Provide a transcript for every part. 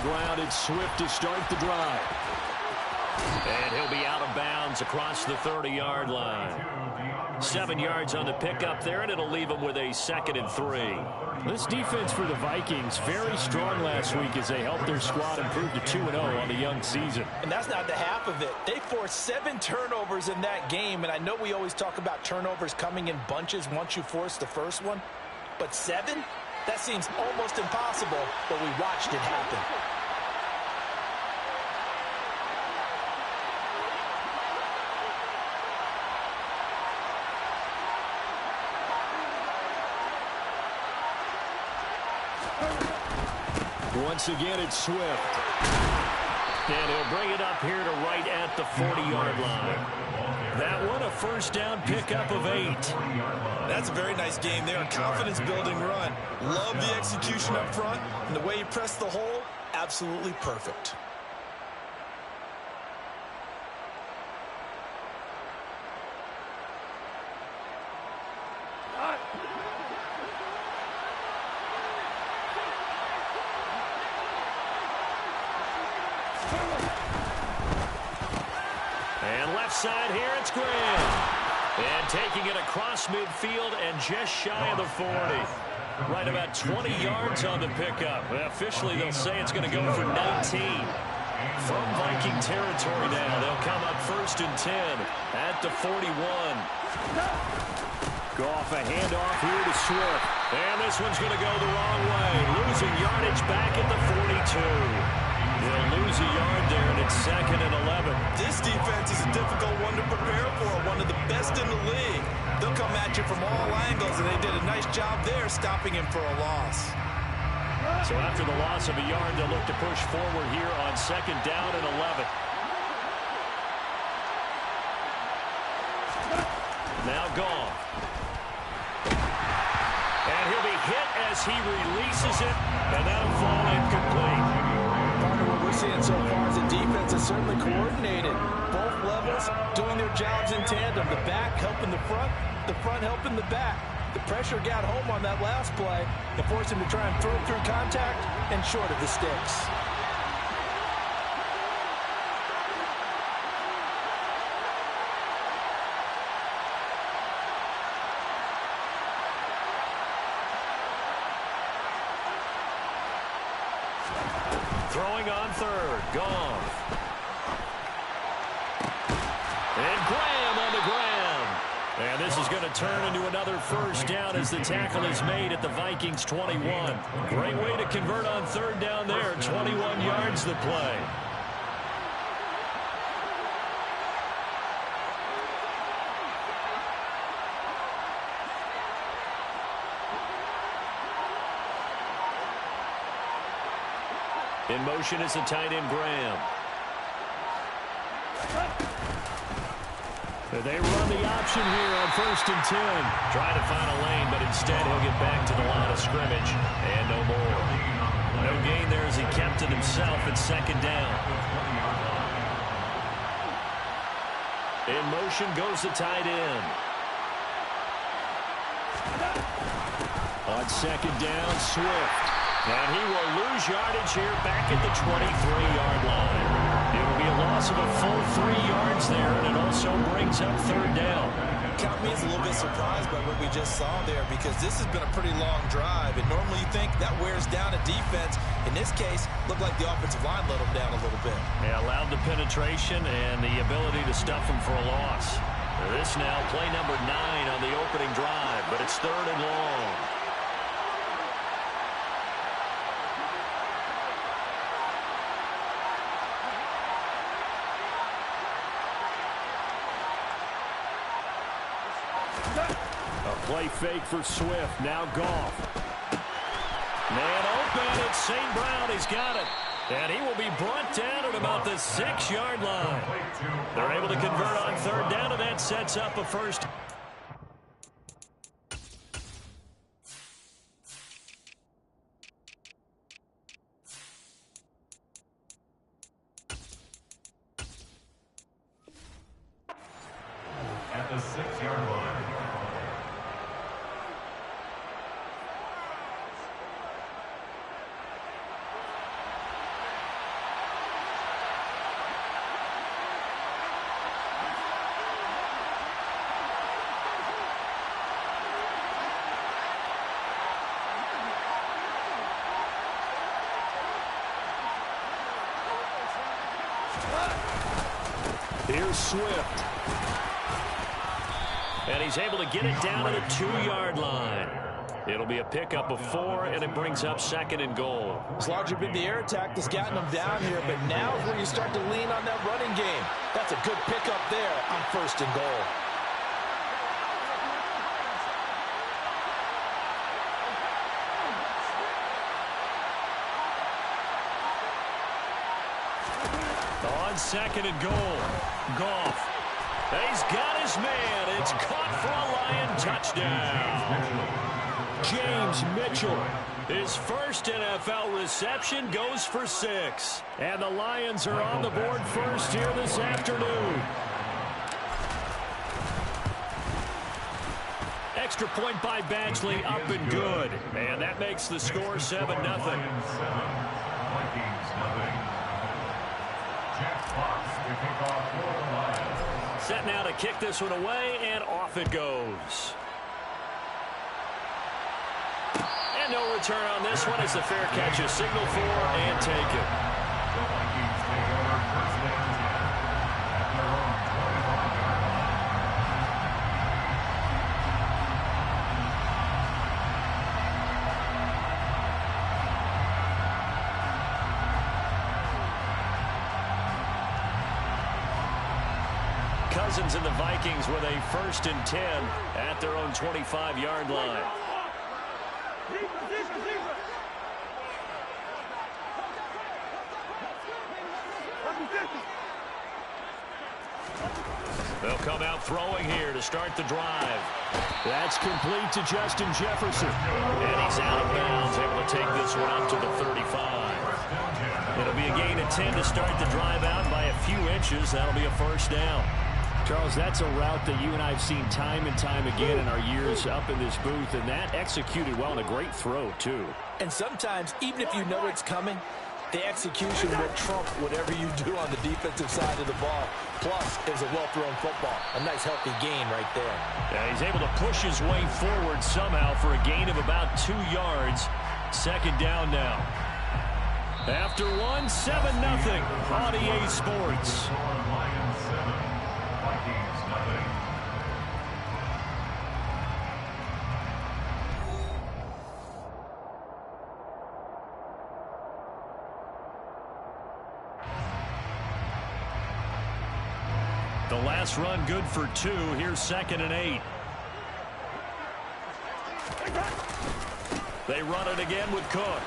ground. It's Swift to start the drive. And he'll be out of bounds across the 30-yard line. 7 yards on the pickup there, and it'll leave him with a 2nd and 3. This defense for the Vikings, very strong last week as they helped their squad improve to 2-0 on the young season. And that's not the half of it. They forced 7 turnovers in that game, and I know we always talk about turnovers coming in bunches once you force the first one. But 7? That seems almost impossible, but we watched it happen. Once again, it's Swift. And he'll bring it up here to right at the 40-yard line. That one, a first down pickup of 8. That's a very nice game there. A confidence-building run. Love the execution up front. And the way he pressed the hole, absolutely perfect. And left side here, it's Graham. And taking it across midfield and just shy of the 40. Right about 20 yards on the pickup. Officially, they'll say it's going to go for 19. From Viking territory now, they'll come up 1st and 10 at the 41. Goff a handoff here to Swift. And this one's going to go the wrong way. Losing yardage back at the 42. They'll lose a yard there, and it's 2nd and 11. This defense is a difficult one to prepare for, one of the best in the league. They'll come at you from all angles, and they did a nice job there stopping him for a loss. So after the loss of a yard, they'll look to push forward here on 2nd down and 11. Now Goff. And he'll be hit as he releases it, and that'll fall incomplete. What we're seeing so far is the defense is certainly coordinated. Both levels doing their jobs in tandem. The back helping the front helping the back. The pressure got home on that last play and forced him to try and throw through contact and short of the sticks. Throwing on 3rd, Goff. And Graham on the ground. And this is going to turn into another first down as the tackle is made at the Vikings 21. Great way to convert on 3rd down there. 21 yards the play. In motion is the tight end, Graham. They run the option here on 1st and 10. Trying to find a lane, but instead he'll get back to the line of scrimmage. And no more. No gain there as he kept it himself at 2nd down. In motion goes the tight end. On 2nd down, Swift. And he will lose yardage here back at the 23-yard line. It will be a loss of a full 3 yards there, and it also brings up 3rd down. Count me as a little bit surprised by what we just saw there because this has been a pretty long drive. And normally you think that wears down a defense. In this case, looked like the offensive line let them down a little bit. Yeah, allowed the penetration and the ability to stuff them for a loss. This now, play number 9 on the opening drive, but it's 3rd and long. A play fake for Swift. Now Goff. Man open. It's St. Brown. He's got it. And he will be brought down at about the 6-yard line. They're able to convert on 3rd down, and that sets up a first. At the 6-yard line. Here's Swift. And he's able to get it down to the 2-yard line. It'll be a pickup of 4, and it brings up 2nd and goal. It's largely been the air attack that's gotten them down here, but now is where you start to lean on that running game. That's a good pickup there on 1st and goal. On 2nd and goal, Goff. He's got his man. It's caught for a Lion touchdown. James Mitchell. His first NFL reception goes for 6. And the Lions are on the board first here this afternoon. Extra point by Badgley, up and good. And that makes the score 7-0. Set now to kick this one away, and off it goes. And no return on this one as the fair catch is signaled for and taken. Cousins and the Vikings with a 1st and 10 at their own 25-yard line. They'll come out throwing here to start the drive. That's complete to Justin Jefferson. And he's out of bounds, able to take this one up to the 35. It'll be a gain of 10 to start the drive out by a few inches. That'll be a 1st down. Charles, that's a route that you and I have seen time and time again in our years up in this booth, and that executed well and a great throw, too. And sometimes, even if you know it's coming, the execution will trump whatever you do on the defensive side of the ball. Plus, it was a well-thrown football. A nice, healthy gain right there. Yeah, he's able to push his way forward somehow for a gain of about 2 yards. 2nd down now. After 1, 7-0 on EA Sports. The last run good for 2. Here's 2nd and 8. They run it again with Cook.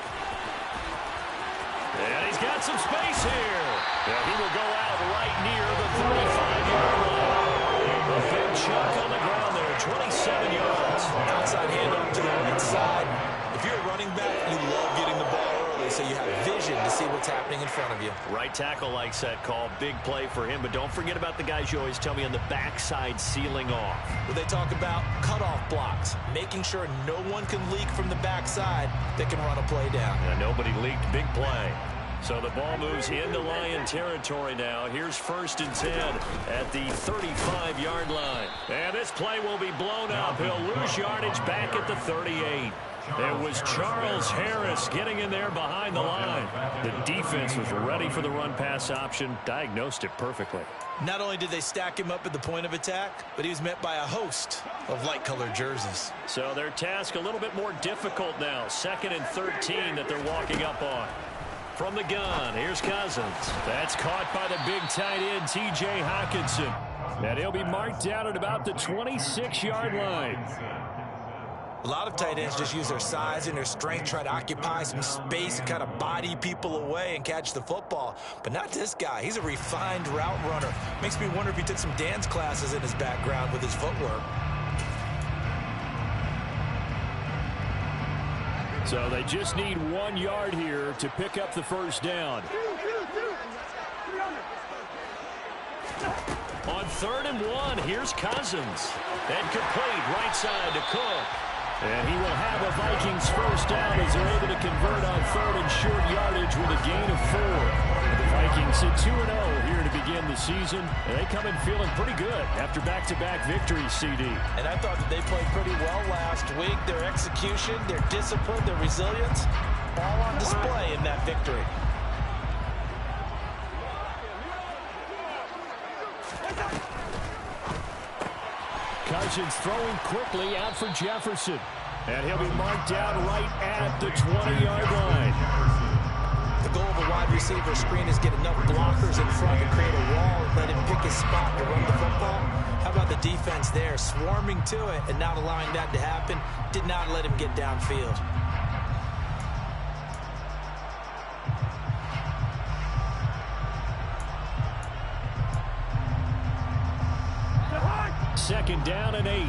And he's got some space here. Yeah, he will go out right near the 35-yard line. A big chunk on the ground there, 27 yards. Outside handoff to the right side. If you're a running back, you love getting the ball early so you have vision to see what's happening in front of you. Right tackle likes that call. Big play for him. But don't forget about the guys you always tell me on the backside sealing off. Well, they talk about cutoff blocks, making sure no one can leak from the backside that can run a play down. Yeah, nobody leaked. Big play. So the ball moves into Lion territory now. Here's 1st and 10 at the 35-yard line. And this play will be blown up. He'll lose yardage back at the 38. It was Charles Harris getting in there behind the line. The defense was ready for the run-pass option, diagnosed it perfectly. Not only did they stack him up at the point of attack, but he was met by a host of light-colored jerseys. So their task a little bit more difficult now. 2nd and 13 that they're walking up on. From the gun, here's Cousins. That's caught by the big tight end, T.J. Hockenson. And he'll be marked down at about the 26-yard line. A lot of tight ends just use their size and their strength, try to occupy some space and kind of body people away and catch the football. But not this guy. He's a refined route runner. Makes me wonder if he took some dance classes in his background with his footwork. So they just need 1 yard here to pick up the 1st down. On 3rd and 1, here's Cousins. And complete right side to Cook. And he will have a Vikings 1st down as they're able to convert on 3rd and short yardage with a gain of 4. The Vikings sit 2-0 here to begin the season. And they come in feeling pretty good after back-to-back victories, CD. And I thought that they played pretty well last week. Their execution, their discipline, their resilience, all on display in that victory. Cousins throwing quickly out for Jefferson. And he'll be marked down right at the 20-yard line. The goal of a wide receiver screen is get enough blockers in front to create a wall and let him pick his spot to run the football. How about the defense there, swarming to it and not allowing that to happen? Did not let him get downfield. Second down and 8.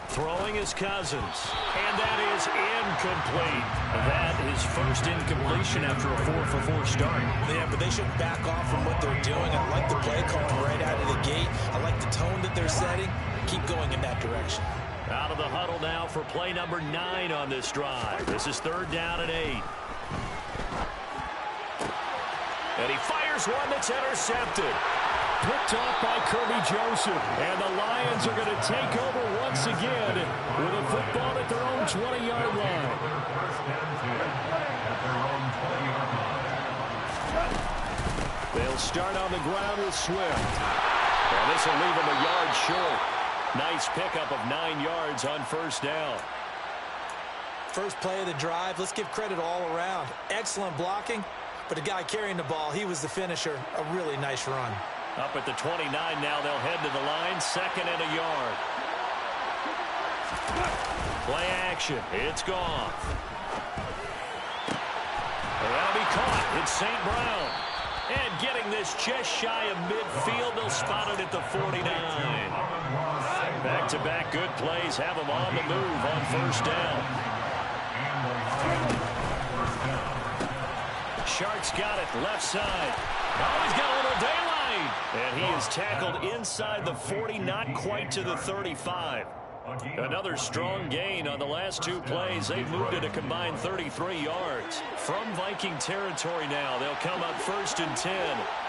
Throwing is Cousins, and that is incomplete. That is first incompletion after a 4-for-4 start. Yeah, but they shouldn't back off from what they're doing. I like the play call right out of the gate. I like the tone that they're setting. Keep going in that direction. Out of the huddle now for play number 9 on this drive. This is third down and 8. And he fires one that's intercepted. Picked off by Kirby Joseph. And the Lions are going to take over once again with a football at their own 20-yard line. They'll start on the ground with Swift. And this will leave him a yard short. Nice pickup of 9 yards on first down. First play of the drive. Let's give credit all around. Excellent blocking. But the guy carrying the ball, he was the finisher. A really nice run. Up at the 29 now, they'll head to the line. Second and a yard. Play action. It's gone. That'll be caught. It's St. Brown. And getting this just shy of midfield. They'll spot it at the 49. Back-to-back good plays have them on the move on first down. Sharks got it left side. Oh, he's got a little daylight. And he is tackled inside the 40, not quite to the 35. Another strong gain on the last 2 plays. They've moved it a combined 33 yards. From Viking territory now, they'll come up first and 10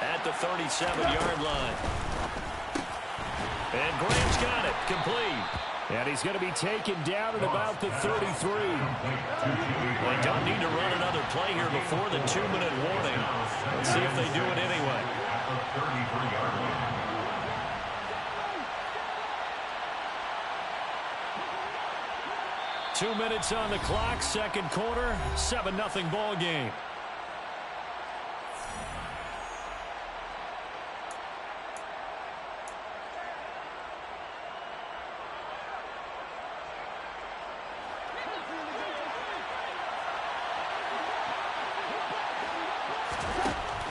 at the 37-yard line. And Graham's got it, complete. And he's going to be taken down at about the 33. They don't need to run another play here before the 2-minute warning. Let's see if they do it anyway. Two minutes on the clock, second quarter, 7-0 ball game.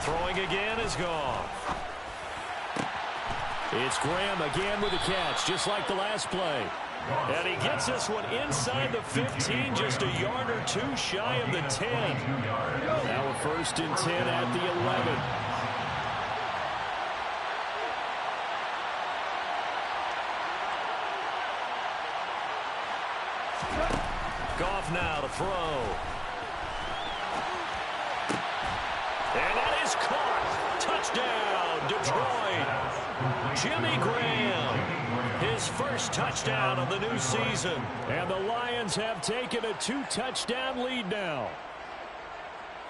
Throwing again is gone. It's Graham again with a catch, just like the last play. And he gets this one inside the 15, just a yard or 2 shy of the 10. Now a first and 10 at the 11. Goff now to throw. And that is caught. Touchdown, Detroit. Jimmy Graham. His first touchdown of the new season. And the Lions have taken a 2-touchdown lead now.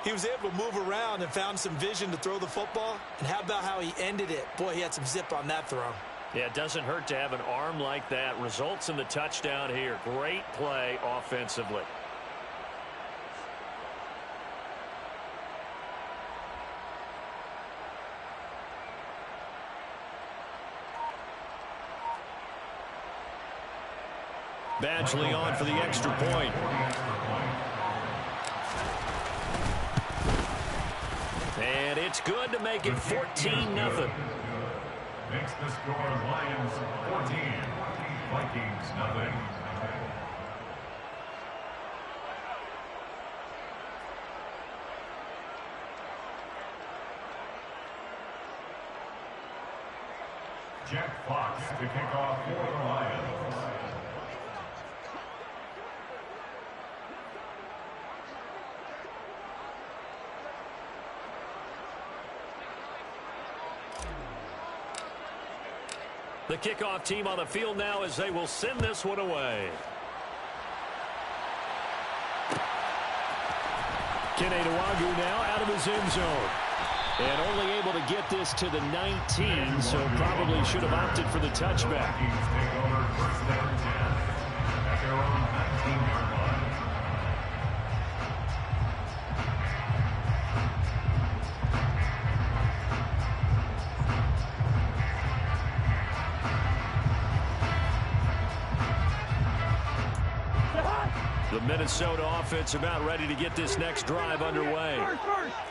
He was able to move around and found some vision to throw the football. And how about how he ended it? Boy, he had some zip on that throw. Yeah, it doesn't hurt to have an arm like that. Results in the touchdown here. Great play offensively. Badgley on for the extra point. And it's good to make it 14-0. Makes the score Lions 14, Vikings nothing. Jack Fox to kick off for the Lions. The kickoff team on the field now as they will send this one away. Kene Nwangwu now out of his end zone. And only able to get this to the 19, so probably should have opted for the touchback. Vikings take over first down and 10 at their own 19-yard line. The Minnesota offense about ready to get this next drive underway.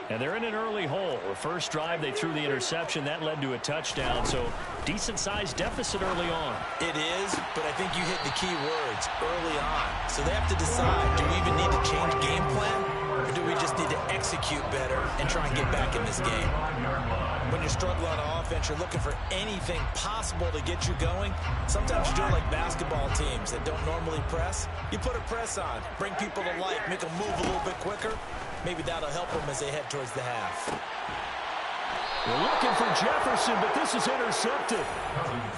And they're in an early hole. The first drive, they threw the interception. That led to a touchdown, so decent-sized deficit early on. It is, but I think you hit the key words, early on. So they have to decide, do we even need to change game plan, or do we just need to execute better and try and get back in this game? When you're struggling on offense, you're looking for anything possible to get you going. Sometimes you do it like basketball teams that don't normally press. You put a press on, bring people to life, make them move a little bit quicker. Maybe that'll help them as they head towards the half. We're looking for Jefferson, but this is intercepted.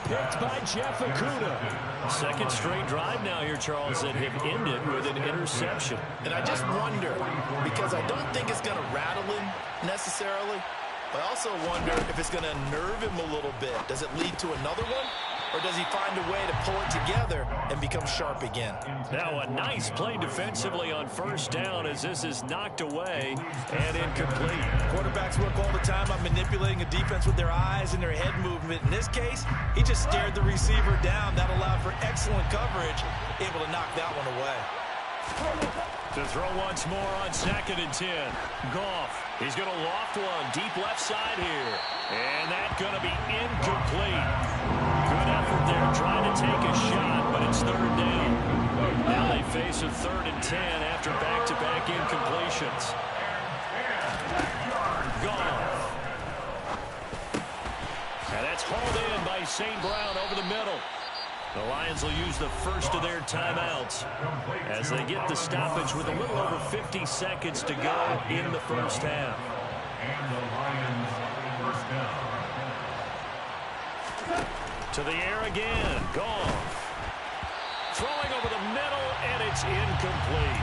Picked by Jeff Okudah. Second straight drive now here, Charles, that have ended with an interception. And I just wonder, because I don't think it's going to rattle him necessarily, but I also wonder if it's going to nerve him a little bit. Does it lead to another one? Or does he find a way to pull it together and become sharp again? Now a nice play defensively on first down as this is knocked away and incomplete. Quarterbacks work all the time on manipulating a defense with their eyes and their head movement. In this case, he just stared the receiver down. That allowed for excellent coverage, able to knock that one away. To throw once more on 2nd and 10. Goff. He's going to loft one deep left side here. And that's going to be incomplete. Good effort there trying to take a shot, but it's 3rd down. Now they face a 3rd and 10 after back-to-back incompletions. Goff. And that's hauled in by St. Brown over the middle. The Lions will use the first of their timeouts as they get the stoppage with a little over 50 seconds to go in the first half. And the Lions first down. To the air again. Goff. Throwing over the middle, and it's incomplete.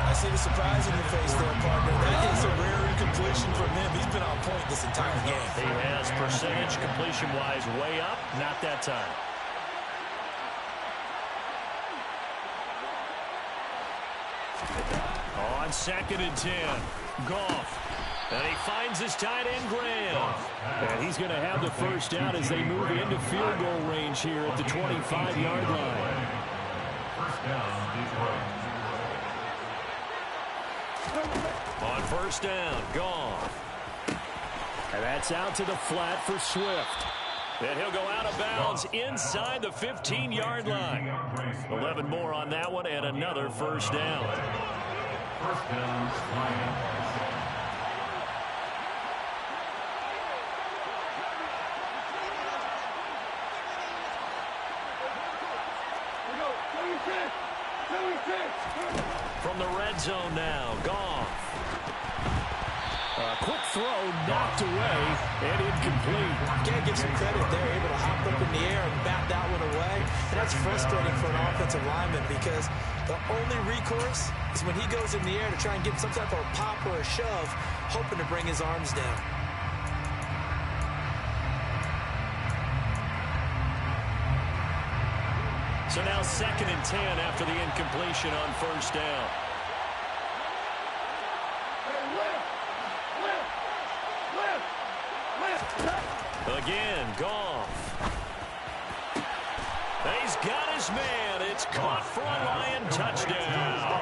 I see the surprise in your face there, partner. That is a rare incompletion from him. He's been on point this entire game. He has percentage completion-wise way up. Not that time. On 2nd and 10, Goff. And he finds his tight end, Graham. And he's going to have the first down as they move into field goal range here at the 25-yard line. First down, Detroit. On first down, Goff. And that's out to the flat for Swift. And he'll go out of bounds inside the 15-yard line. 11 more on that one and another first down. First down, Lions. From the red zone now, Goff. A quick throw knocked away and incomplete. Can't give some credit there, able to hop up in the air and bat that one away. And that's frustrating for an offensive lineman because the only recourse is when he goes in the air to try and get some type of a pop or a shove, hoping to bring his arms down. So now 2nd and 10 after the incompletion on first down. Again, Goff. He's got his man. It's caught for a Lion touchdown.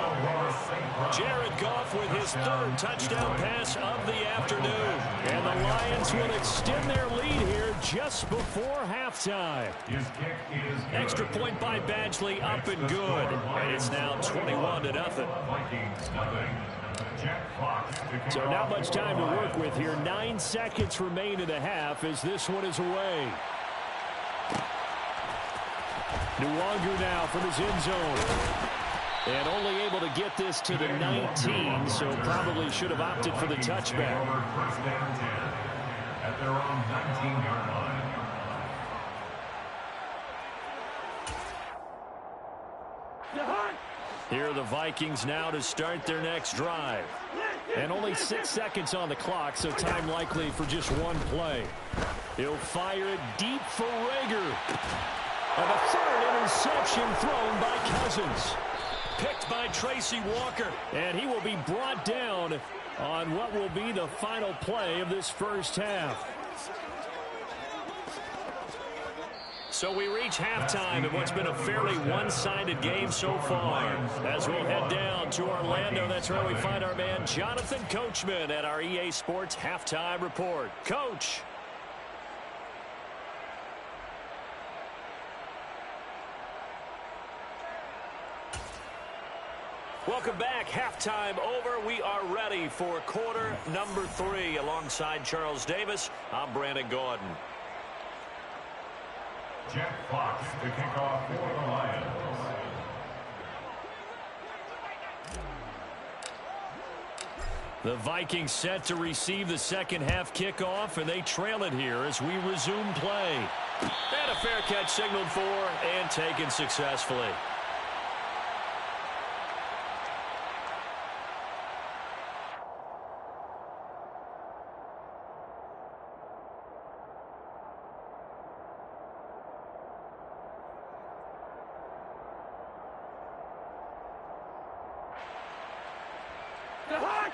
Jared Goff with his 3rd touchdown pass of the afternoon. And the Lions will extend their lead here just before halftime. His kick is good. Extra point by Badgley, up and good. And it's now 21-0. Vikings nothing. Jack Fox to kick So off not much the time to line. work with here. 9 seconds remain in the half as this one is away. Nwangu now from his end zone. And only able to get this to the 19, so probably should have opted for the touchback. Over first down 10 at their own 19-yard line. Here are the Vikings now to start their next drive. And only 6 seconds on the clock, so time likely for just one play. He'll fire it deep for Rager. And a third interception thrown by Cousins. Picked by Tracy Walker. And he will be brought down on what will be the final play of this first half. So we reach halftime in what's been a fairly one-sided game so far. As we'll head down to Orlando, that's where we find our man Jonathan Coachman at our EA Sports Halftime Report. Coach. Welcome back. Halftime over. We are ready for quarter number 3. Alongside Charles Davis, I'm Brandon Gordon. Jack Fox to kick off for the Lions. The Vikings set to receive the second half kickoff, and they trail it here as we resume play. And a fair catch signaled for and taken successfully.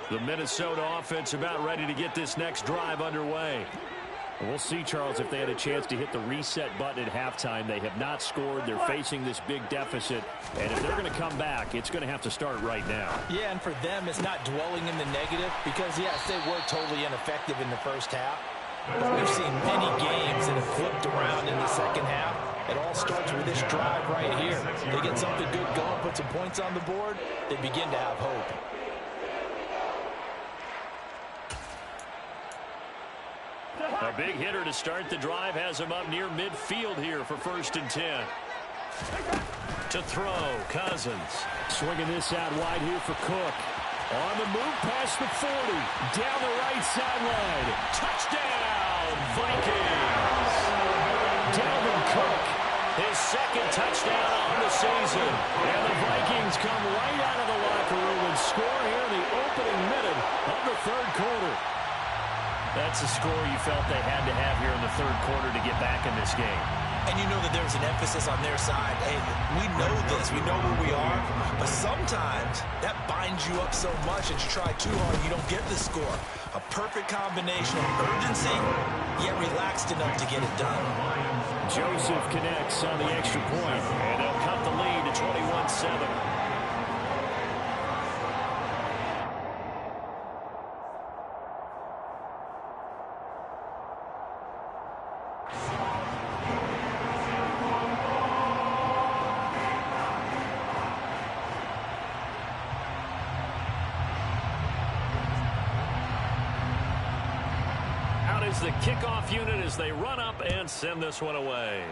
The Minnesota offense about ready to get this next drive underway. And we'll see, Charles, if they had a chance to hit the reset button at halftime. They have not scored. They're facing this big deficit. And if they're going to come back, it's going to have to start right now. Yeah, and for them, it's not dwelling in the negative because, yes, they were totally ineffective in the first half. But we've seen many games that have flipped around in the second half. It all starts with this drive right here. They get something good going, put some points on the board, they begin to have hope. A big hitter to start the drive has him up near midfield here for 1st and 10. To throw, Cousins. Swinging this out wide here for Cook. On the move past the 40. Down the right sideline. Touchdown, Vikings. Dalvin Cook. His second touchdown on the season. And the Vikings come right out of the locker room and score here in the opening minute of the third quarter. That's a score you felt they had to have here in the third quarter to get back in this game. And you know that there's an emphasis on their side. Hey, we know this. We know where we are. But sometimes that binds you up so much that you try too hard, you don't get the score. A perfect combination of urgency, yet relaxed enough to get it done. Joseph connects on the extra point. And they'll cut the lead to 21-7. The kickoff unit as they run up and send this one away.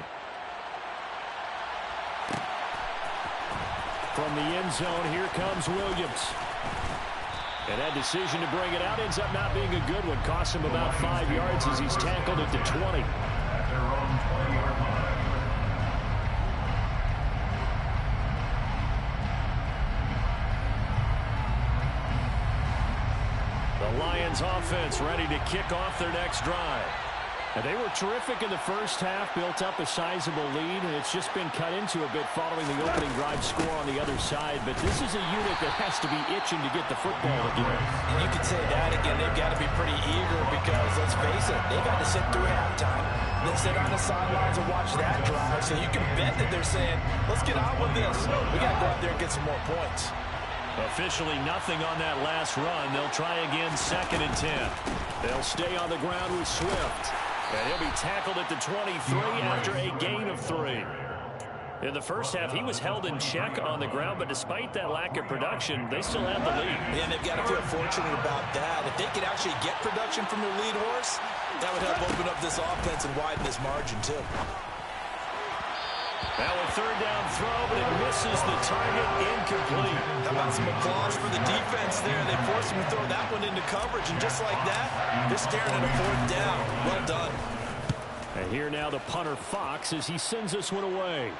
From the end zone, here comes Williams. And that decision to bring it out ends up not being a good one. Costs him about 5 yards as he's tackled at the 20. At their own 20-yard line. The Lions offense ready to kick off their next drive. And they were terrific in the first half, built up a sizable lead, and it's just been cut into a bit following the opening drive score on the other side. But this is a unit that has to be itching to get the football again. And you could say that again. They've got to be pretty eager because, let's face it, they've had to sit through halftime, then sit on the sidelines and watch that drive. So you can bet that they're saying, let's get on with this. We got to go out there and get some more points. Officially nothing on that last run. They'll try again 2nd and 10. They'll stay on the ground with Swift. And he'll be tackled at the 23 after a gain of 3. In the first half, he was held in check on the ground, but despite that lack of production, they still have the lead. And they've got to feel fortunate about that. If they could actually get production from their lead horse, that would help open up this offense and widen this margin, too. Now a 3rd down throw, but it misses the target, incomplete. How about some applause for the defense there? They forced him to throw that one into coverage, and just like that, they're staring at a 4th down. Well done. And here now the punter Fox as he sends this one away.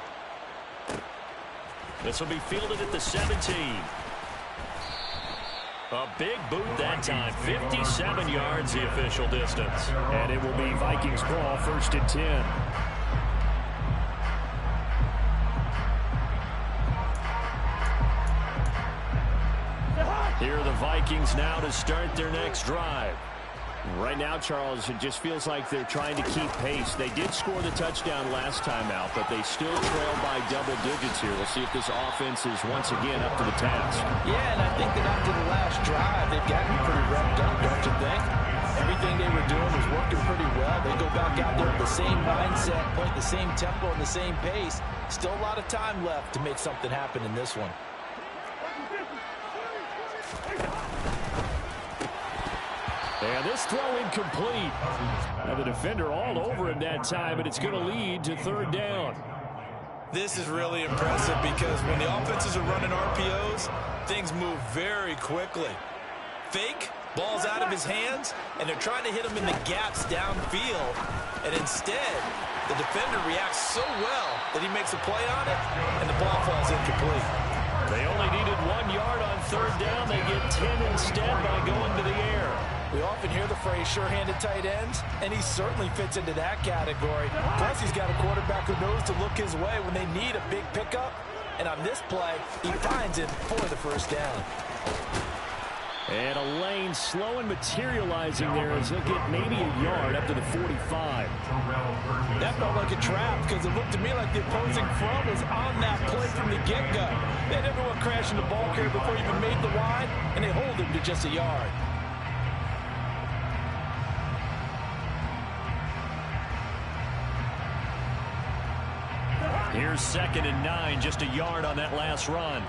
This will be fielded at the 17. A big boot that time. 57 yards the official distance. And it will be Vikings ball, 1st and 10. Here are the Vikings now to start their next drive. Right now, Charles, it just feels like they're trying to keep pace. They did score the touchdown last time out, but they still trail by double digits here. We'll see if this offense is once again up to the task. Yeah, and I think that after the last drive, they've gotten pretty revved up, don't you think? Everything they were doing was working pretty well. They go back out there with the same mindset, playing the same tempo and the same pace. Still a lot of time left to make something happen in this one. And this throw incomplete. Now the defender all over him that time, and it's going to lead to 3rd down. This is really impressive because when the offenses are running RPOs, things move very quickly. Fake, ball's out of his hands, and they're trying to hit him in the gaps downfield. And instead, the defender reacts so well that he makes a play on it, and the ball falls incomplete. They only needed 1 yard on 3rd down. They get 10 instead by going to the air. We often hear the phrase sure-handed tight ends, and he certainly fits into that category. Plus, he's got a quarterback who knows to look his way when they need a big pickup. And on this play, he finds it for the 1st down. And a lane slow and materializing there as he'll get maybe a yard up to the 45. That felt like a trap because it looked to me like the opposing front was on that play from the get-go. They had everyone crashing the ball carrier before he even made the line, and they hold him to just a yard. Here's 2nd and 9, just a yard on that last run.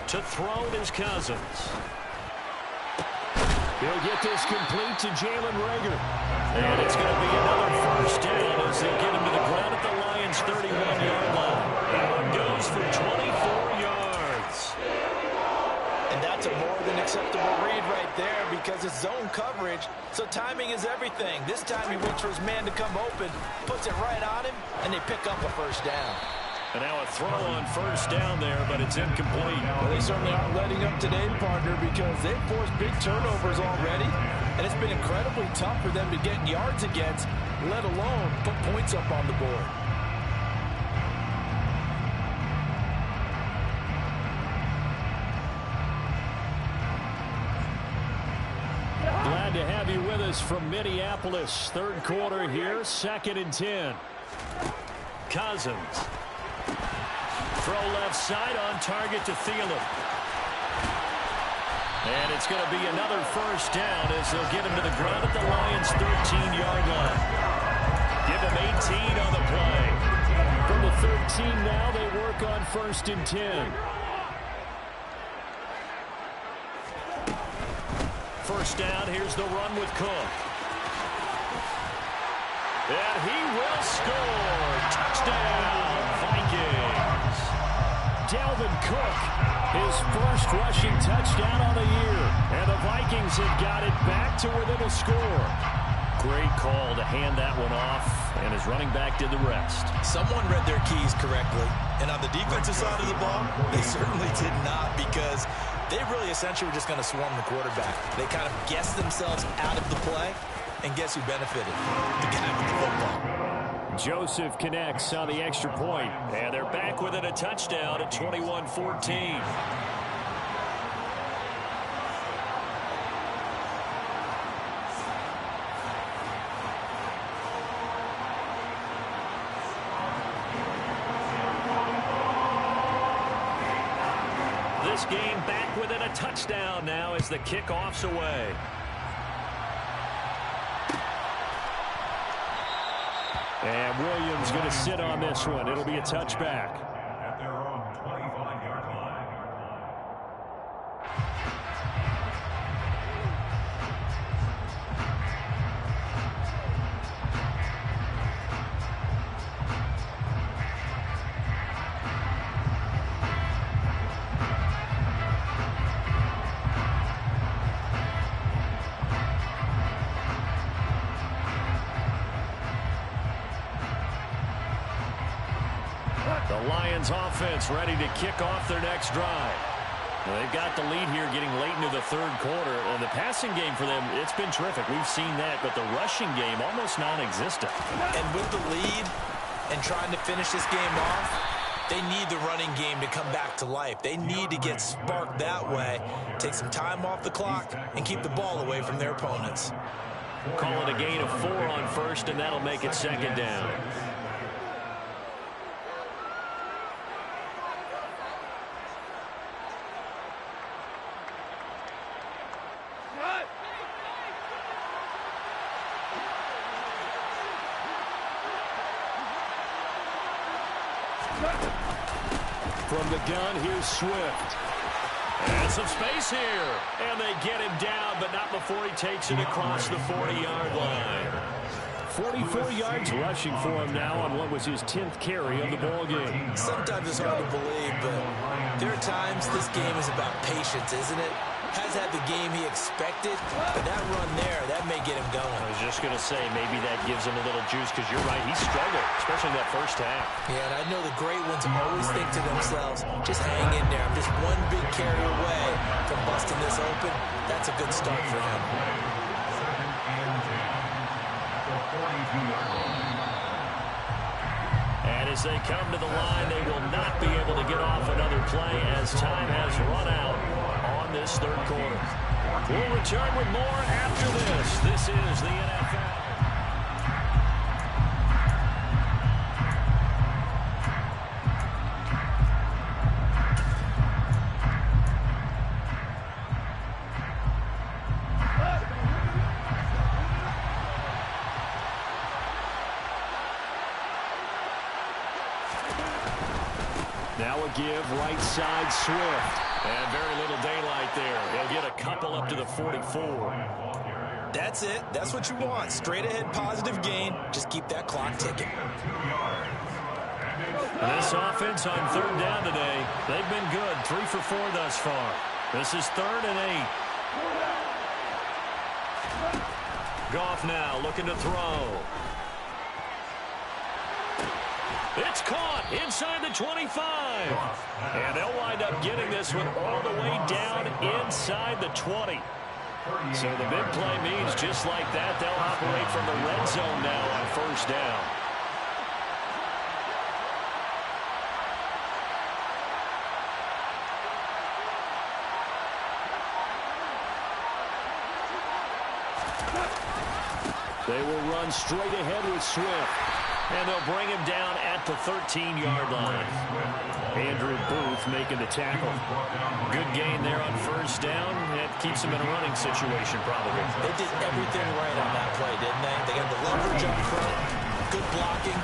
To throw is Cousins. He'll get this complete to Jalen Reagor. And it's going to be another 1st down as they get him to the ground at the Lions' 31-yard line. That one goes for 24 yards. And that's a more than acceptable read right there because it's zone coverage, so timing is everything. This time he waits for his man to come open, puts it right on him, and they pick up a 1st down. And now a throw on 1st down there, but it's incomplete. Well, they certainly aren't letting up today, partner, because they've forced big turnovers already, and it's been incredibly tough for them to get yards against, let alone put points up on the board. Glad to have you with us from Minneapolis. 3rd quarter here, 2nd and 10. Cousins. Throw left side on target to Thielen. And it's going to be another 1st down as they'll get him to the ground at the Lions' 13-yard line. Give him 18 on the play. From the 13 now, they work on 1st and 10. 1st down, here's the run with Cook. And he will score. Touchdown, Vikings. Dalvin Cook, his 1st rushing touchdown on the year. And the Vikings have got it back to within a score. Great call to hand that one off, and his running back did the rest. Someone read their keys correctly, and on the defensive side of the ball, they certainly did not because they really essentially were just going to swarm the quarterback. They kind of guessed themselves out of the play, and guess who benefited? The guy with the football. Joseph connects on the extra point. And they're back within a touchdown at 21-14. This game back within a touchdown now as the kickoff's away. And Williams going to sit on this one. It'll be a touchback. At their own 25-yard line. The Lions offense ready to kick off their next drive. Well, they've got the lead here getting late into the third quarter. And the passing game for them, it's been terrific. We've seen that, but the rushing game almost non-existent. And with the lead and trying to finish this game off, they need the running game to come back to life. They need to get sparked that way, take some time off the clock, and keep the ball away from their opponents. Call it a gain of 4 on first, and that'll make it second down. From the gun, here's Swift. And some space here. And they get him down, but not before he takes it across the 40-yard line. 44 yards rushing for him now on what was his 10th carry of the ball game. Sometimes it's hard to believe, but there are times this game is about patience, isn't it? Has had the game he expected, but that run there, that may get him going. I was just going to say, maybe that gives him a little juice, because you're right, he struggled, especially in that first half. Yeah, and I know the great ones always think to themselves, just hang in there. I'm just one big carry away from busting this open. That's a good start for him. And as they come to the line, they will not be able to get off another play as time has run out on this third quarter. We'll return with more after this. This is the NFL. Now a give right side Swift. And very little daylight there. He'll get a couple up to the 44. That's it. That's what you want. Straight ahead positive gain. Just keep that clock ticking. This offense on third down today, they've been good. 3 for 4 thus far. This is 3rd and 8. Goff now looking to throw. It's caught inside the 25. And they'll wind up getting this one all the way down inside the 20. So the big play means just like that, they'll operate from the red zone now on first down. They will run straight ahead with Swift. And they'll bring him down at the 13-yard line. Andrew Booth making the tackle. Good gain there on first down. That keeps him in a running situation, probably. They did everything right on that play, didn't they? They got the leverage up front, good blocking,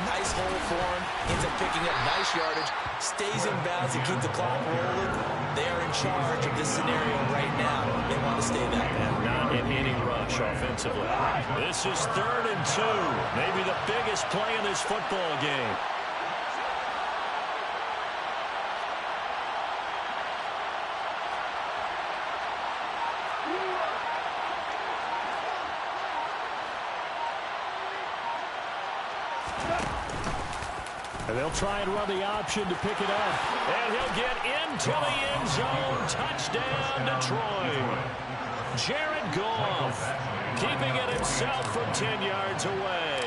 nice hole for him, ends up picking up nice yardage, stays in bounds and keep the clock rolling. They are in charge of this scenario right now. They want to stay that way. Not in any rush offensively. This is 3rd and 2. Maybe the biggest play in this football game. And they'll try and run the option to pick it up. And he'll get into the end zone. Touchdown, Detroit. Jared Goff keeping it himself from 10 yards away.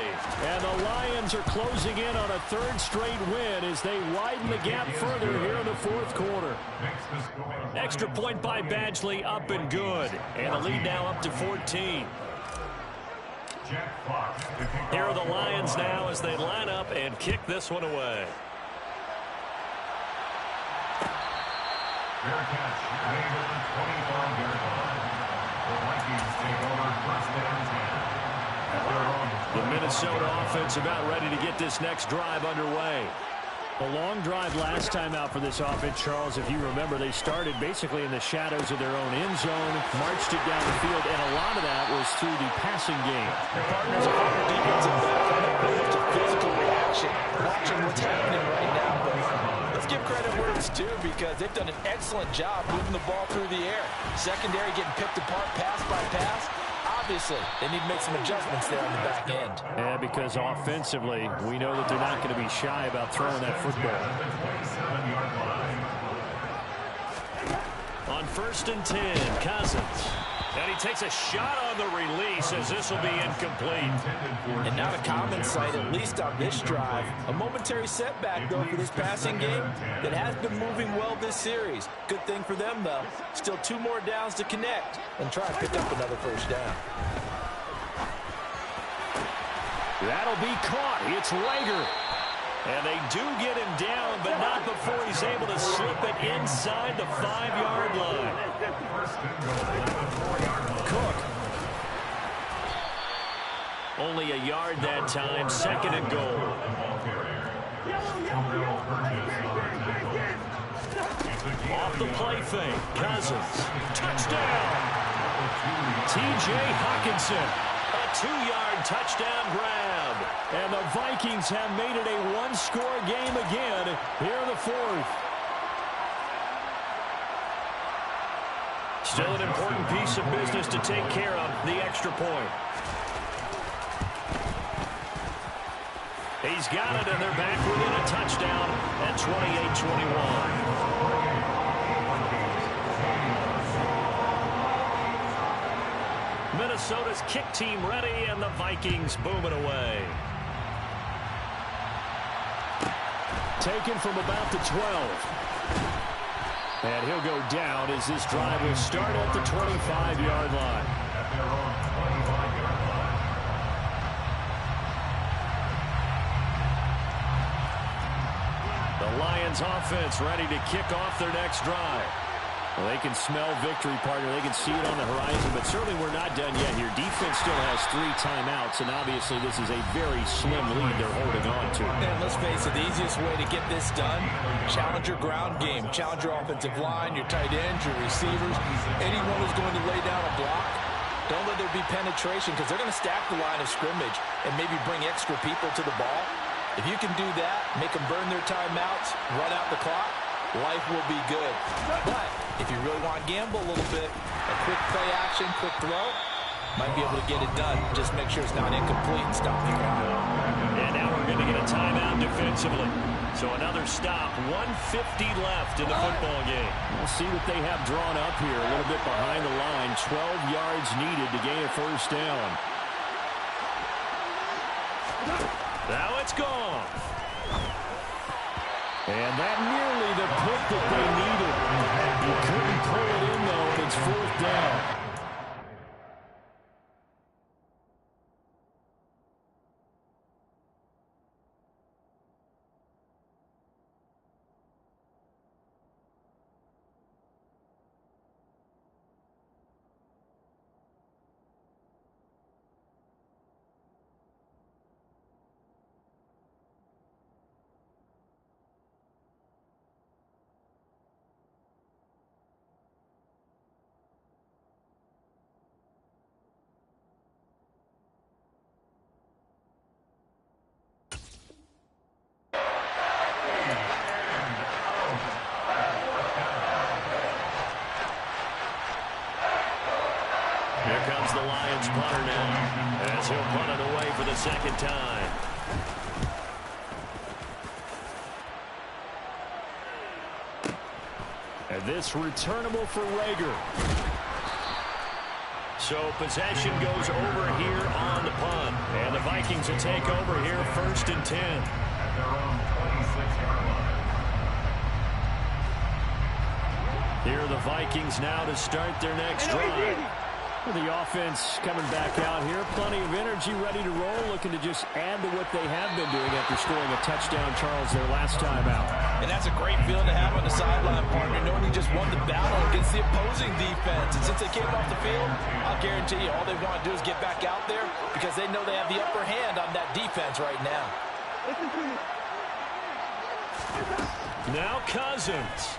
And the Lions are closing in on a 3rd straight win as they widen the gap further here in the 4th quarter. Extra point by Badgley, up and good. And the lead now up to 14. Here are the Lions now as they line up and kick this one away. Fair catch. Made at the 25-yard line. The Vikings take over first and 10. At their own. The Minnesota offense about ready to get this next drive underway. A long drive last time out for this offense, Charles. If you remember, they started basically in the shadows of their own end zone, marched it down the field, and a lot of that was through the passing game. Their partners are on their defensive back on that bit of physical reaction, watching what's happening right now. But let's give credit where it's due because they've done an excellent job moving the ball through the air. Secondary getting picked apart pass by pass. Obviously, they need to make some adjustments there on the back end. Yeah, because offensively, we know that they're not going to be shy about throwing that football. on 1st and 10. Cousins. And he takes a shot on the release as this will be incomplete. And not a common sight, at least on this drive. A momentary setback, though, for this passing game that has been moving well this series. Good thing for them, though. Still 2 more downs to connect and try and pick up another first down. That'll be caught. It's Rager. And they do get him down, but not before he's able to slip it inside the 5-yard line. Cook. Only a yard that time, 2nd and goal. Off the play fake, Cousins. Touchdown! T.J. Hockenson. A 2-yard touchdown grab. And the Vikings have made it a 1-score game again here in the 4th. Still an important piece of business to take care of, the extra point. He's got it, and they're back within a touchdown at 28-21. Minnesota's kick team ready, and the Vikings boom it away. Taken from about the 12. And he'll go down as this drive will start at the 25-yard line. The Lions offense ready to kick off their next drive. Well, they can smell victory, partner. They can see it on the horizon, but certainly we're not done yet here. Defense still has 3 timeouts, and obviously this is a very slim lead they're holding on to. And let's face it, the easiest way to get this done, challenge your ground game, challenge your offensive line, your tight ends, your receivers, anyone who's going to lay down a block. Don't let there be penetration because they're going to stack the line of scrimmage and maybe bring extra people to the ball. If you can do that, make them burn their timeouts, run out the clock, life will be good. But if you really want to gamble a little bit, a quick play action, quick throw, might be able to get it done. Just make sure it's not incomplete and stop the clock. And now we're going to get a timeout defensively. So another stop, 1:50 left in the football game. We'll see what they have drawn up here. A little bit behind the line, 12 yards needed to gain a first down. Now it's gone. And that nearly the pick that they needed. He couldn't pull it in, though, and it's 4th down. Here comes the Lions punter now, as he'll punt it away for the 2nd time. And this returnable for Rager. So possession goes over here on the punt. And the Vikings will take over here 1st and 10. At their own 26-yard line. Here are the Vikings now to start their next drive. The offense coming back out here. Plenty of energy, ready to roll, looking to just add to what they have been doing after scoring a touchdown, Charles, their last time out. And that's a great feeling to have on the sideline, partner, knowing you just won the battle against the opposing defense. And since they came off the field, I'll guarantee you all they want to do is get back out there because they know they have the upper hand on that defense right now. Now Cousins.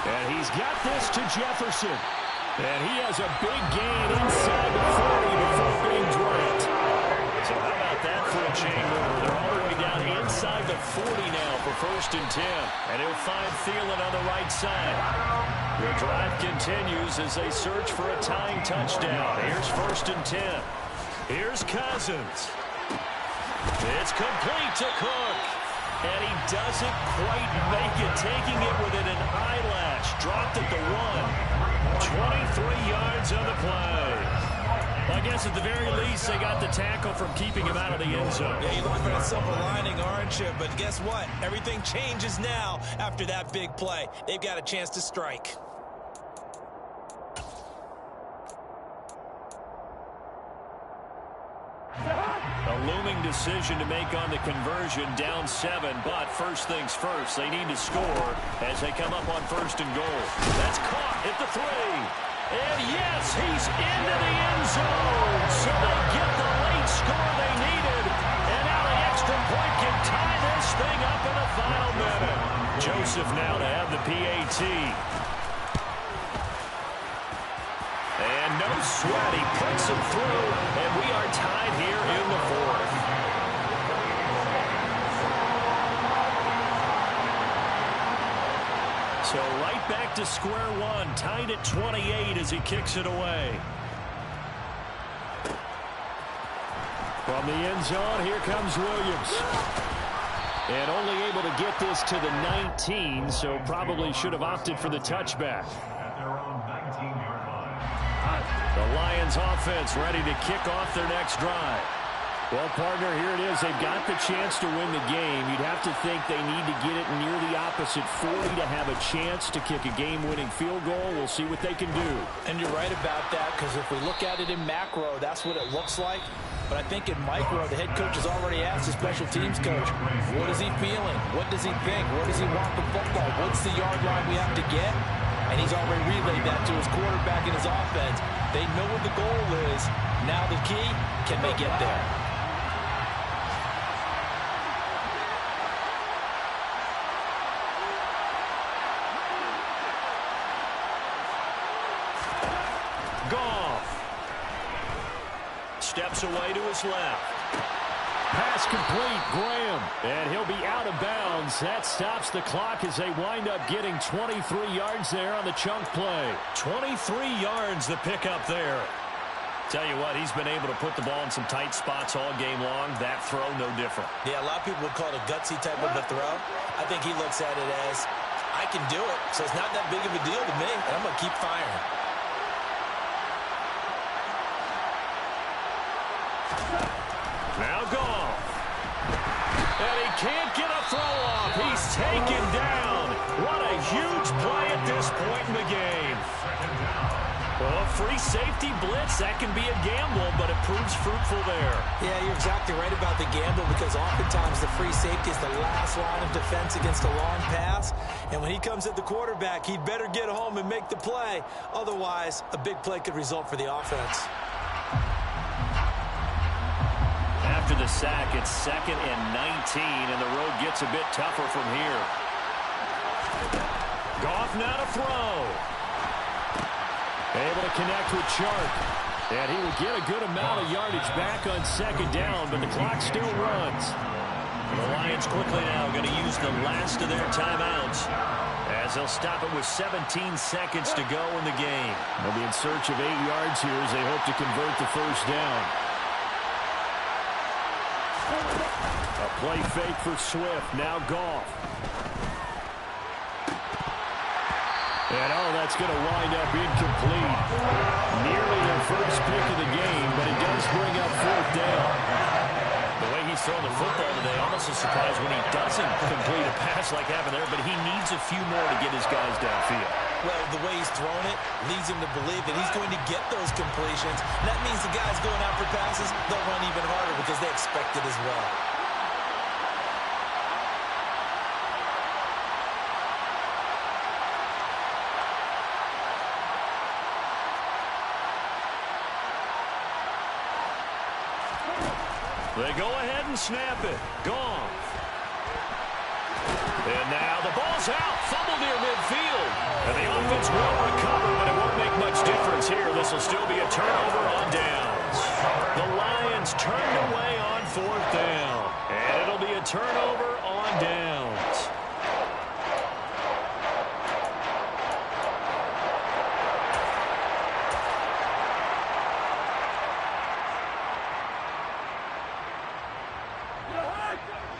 And he's got this to Jefferson. And he has a big gain inside the 40 before being dropped. So how about that for a chain mover? They're all the way down inside the 40 now for 1st and 10. And he'll find Thielen on the right side. The drive continues as they search for a tying touchdown. Here's 1st and 10. Here's Cousins. It's complete to Cook. And he doesn't quite make it, taking it within an eyelash. Dropped at the 1. 23 yards on the play. I guess at the very least, they got the tackle from keeping him out of the end zone. Yeah, you look for that silver lining, aren't you? But guess what? Everything changes now after that big play. They've got a chance to strike. A looming decision to make on the conversion, down 7, but first things first, they need to score as they come up on 1st and goal. That's caught at the 3. And yes, he's into the end zone. So they get the late score they needed. And now the extra point can tie this thing up in the final minute. Joseph now to have the PAT. And no sweat, he puts it through, and we are tied here in the 4th. So right back to square one, tied at 28 as he kicks it away. From the end zone, here comes Williams. And only able to get this to the 19, so probably should have opted for the touchback. At their own 19-yard line. The Lions offense ready to kick off their next drive. Well, partner, here it is. They've got the chance to win the game. You'd have to think they need to get it near the opposite 40 to have a chance to kick a game-winning field goal. We'll see what they can do. And you're right about that, because if we look at it in macro, that's what it looks like. But I think in micro, the head coach has already asked the special teams coach, what is he feeling? What does he think? Where does he want the football? What's the yard line we have to get? And he's already relayed that to his quarterback and his offense. They know what the goal is. Now the key, can they get there? Steps away to his left. Pass complete, Graham. And he'll be out of bounds. That stops the clock as they wind up getting 23 yards there on the chunk play. 23 yards the pickup there. Tell you what, he's been able to put the ball in some tight spots all game long. That throw, no different. Yeah, a lot of people would call it a gutsy type of a throw. I think he looks at it as, I can do it, so it's not that big of a deal to me, and I'm going to keep firing. Now Goff. And he can't get a throw off. He's taken down. What a huge play at this point in the game. Well, a free safety blitz, that can be a gamble, but it proves fruitful there. Yeah, you're exactly right about the gamble, because oftentimes the free safety is the last line of defense against a long pass. And when he comes at the quarterback, he'd better get home and make the play. Otherwise, a big play could result for the offense. After the sack, it's 2nd and 19, and the road gets a bit tougher from here. Goff now to throw. Able to connect with Chark. And he will get a good amount of yardage back on 2nd down, but the clock still runs. The Lions quickly now going to use the last of their timeouts as they'll stop it with 17 seconds to go in the game. They'll be in search of 8 yards here as they hope to convert the first down. A play fake for Swift. Now Goff. And that's going to wind up incomplete. Nearly their first pick of the game, but it does bring up 4th down. The way he's throwing the football today, almost a surprise when he doesn't complete a pass like happened there, but he needs a few more to get his guys downfield. Well, the way he's thrown it leads him to believe that he's going to get those completions. That means the guys going out for passes, they'll run even harder because they expect it as well. They go ahead and snap it. Gone. And now the ball's out. Fumble near midfield. And the offense will recover, but it won't make much difference here. This will still be a turnover on downs. The Lions turned away on 4th down. And it'll be a turnover on downs.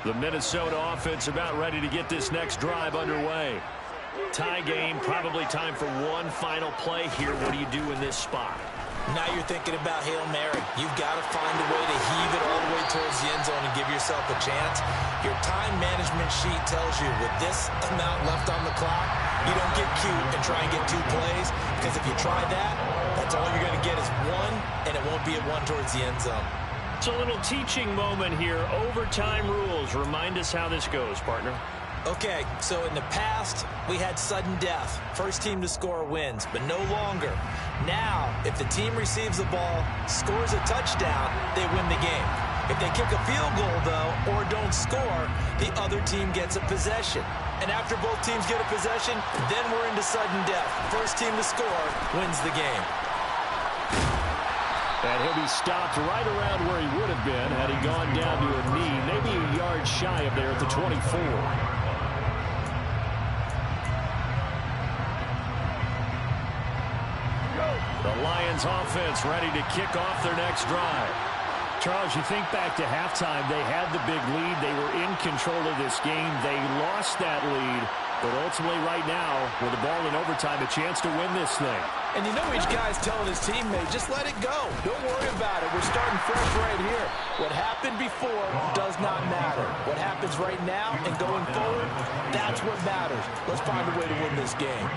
The Minnesota offense about ready to get this next drive underway. Tie game, probably time for one final play here. What do you do in this spot? Now you're thinking about Hail Mary. You've got to find a way to heave it all the way towards the end zone and give yourself a chance. Your time management sheet tells you with this amount left on the clock, you don't get cute and try and get 2 plays, because if you try that, that's all you're going to get is 1, and it won't be a 1 towards the end zone. It's a little teaching moment here. Overtime rules. Remind us how this goes, partner. Okay, so in the past, we had sudden death. First team to score wins, but no longer. Now, if the team receives the ball, scores a touchdown, they win the game. If they kick a field goal, though, or don't score, the other team gets a possession. And after both teams get a possession, then we're into sudden death. First team to score wins the game. And he'll be stopped right around where he would have been had he gone down to a knee, maybe a yard shy of there at the 24. The Lions offense ready to kick off their next drive. Charles, you think back to halftime, they had the big lead. They were in control of this game. They lost that lead. But ultimately right now, with the ball in overtime, a chance to win this thing. And you know each guy's telling his teammate, just let it go. Don't worry about it. We're starting fresh right here. What happened before does not matter. What happens right now and going forward, that's what matters. Let's find a way to win this game.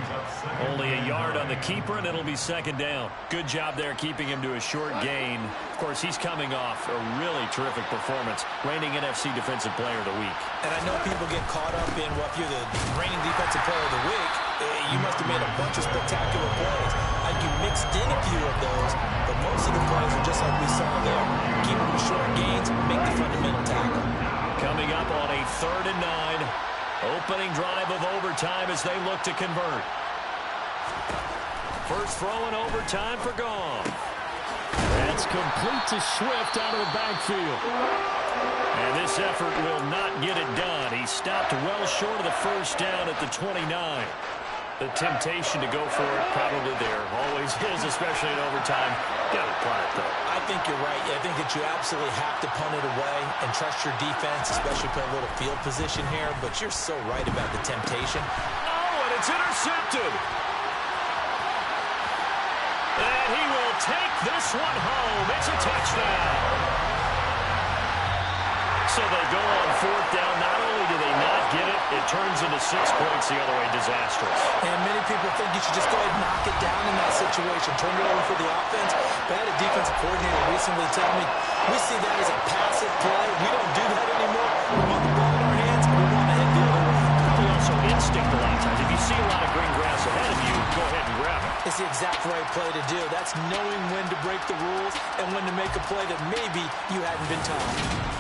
Only a yard on the keeper, and it'll be second down. Good job there keeping him to a short gain. Of course, he's coming off a really terrific performance, reigning NFC Defensive Player of the Week. And I know people get caught up in, well, if you're the reigning Defensive Player of the Week, you must have made a bunch of spectacular plays. I think you mixed in a few of those, but most of the plays are just like we saw there. Keep them to short gains, make the fundamental tackle. Coming up on a 3rd and 9. Opening drive of overtime as they look to convert. First throw in overtime for Goff. That's complete to Swift out of the backfield. And this effort will not get it done. He stopped well short of the first down at the 29. The temptation to go for it probably there. Always is, especially in overtime. Got to punt it, though. I think you're right. I think that you absolutely have to punt it away and trust your defense, especially play a little field position here. But you're so right about the temptation. Oh, and it's intercepted. And he will take this one home. It's a touchdown. So they go on 4th down. Not only do they not get it, it turns into 6 points the other way. Disastrous. And many people think you should just go ahead and knock it down in that situation. Turn it over for the offense. But I had a defensive coordinator recently tell me, we see that as a passive play. We don't do that anymore. We want the ball in our hands, and we want to head the other way. Probably also instinct a lot of times. If you see a lot of green grass ahead of you, go ahead and grab it. It's the exact right play to do. That's knowing when to break the rules and when to make a play that maybe you hadn't been taught.